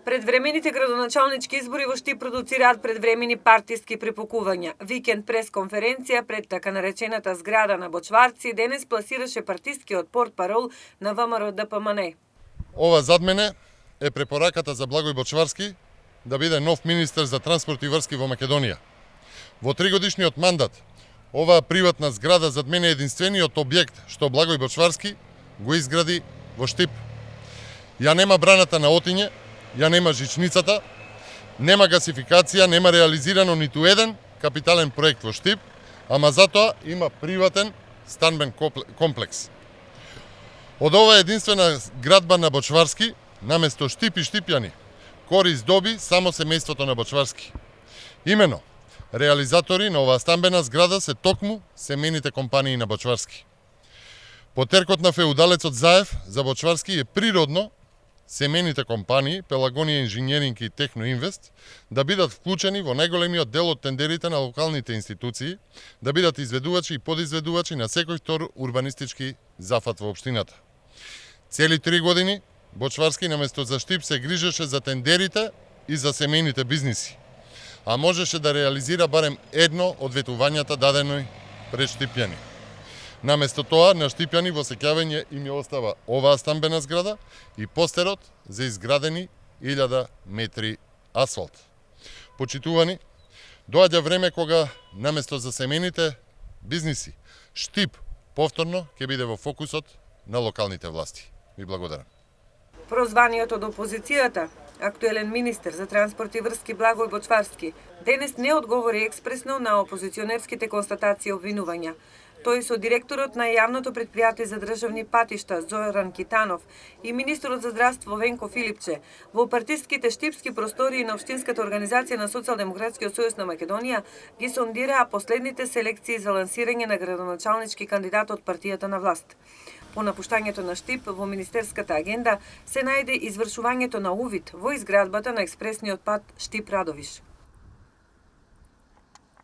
Предвремените градоначалнички избори во Штип продуцираат предвремени партиски препукувања. Викенд пресконференција пред така наречената зграда на Бочварци денес пласираше партискиот портпарол на ВМРО-ДПМН. Ова зад мене е препораката за Благој Бочварски да биде нов министер за транспорт и врски во Македонија. Во 3-годишниот мандат, оваа приватна зграда зад мене е единствениот објект што Благој Бочварски го изгради во Штип. Ја нема браната на Отиње, ја нема жичницата, нема гасификација, нема реализирано ниту еден капитален проект во Штип, ама затоа има приватен станбен комплекс. Од оваа единствена градба на Бочварски, наместо Штип и штипјани, корист доби само семејството на Бочварски. Имено, реализатори на оваа станбена зграда се токму семејните компании на Бочварски. Потеркот на феудалецот Заев за Бочварски е природно семејните компании Пелагонија инженеринг и Техноинвест да бидат вклучени во најголемиот дел од тендерите на локалните институции, да бидат изведувачи и подизведувачи на секој втор урбанистички зафат во општината. Цели 3 години Бочварски наместо за Штип се грижеше за тендерите и за семејните бизниси, а можеше да реализира барем едно од ветувањата дадени пред штипјани. Наместо тоа, на штипјани во сеќавање им ја остава оваа станбена зграда и постерот за изградени 1000 метри асфалт. Почитувани, доаѓа време кога наместо за семејните бизниси, Штип повторно ќе биде во фокусот на локалните власти. Ви благодарам. Прозваниот од опозицијата, актуелен министер за транспорт и врски Благој Бочварски, денес не одговори експресно на опозиционерските констатации и обвинувања. Тој со директорот на јавното претпријатие за државни патишта Зоран Китанов и министерот за здравство Венко Филипче во партиските штипски простории на Општинската организација на Социјалдемократскиот сојуз на Македонија ги сондираа последните селекции за лансирање на градоначалнички кандидат од партијата на власт. По напуштањето на Штип во министерската агенда се најде извршувањето на увид во изградбата на експресниот пат Штип-Радовиш.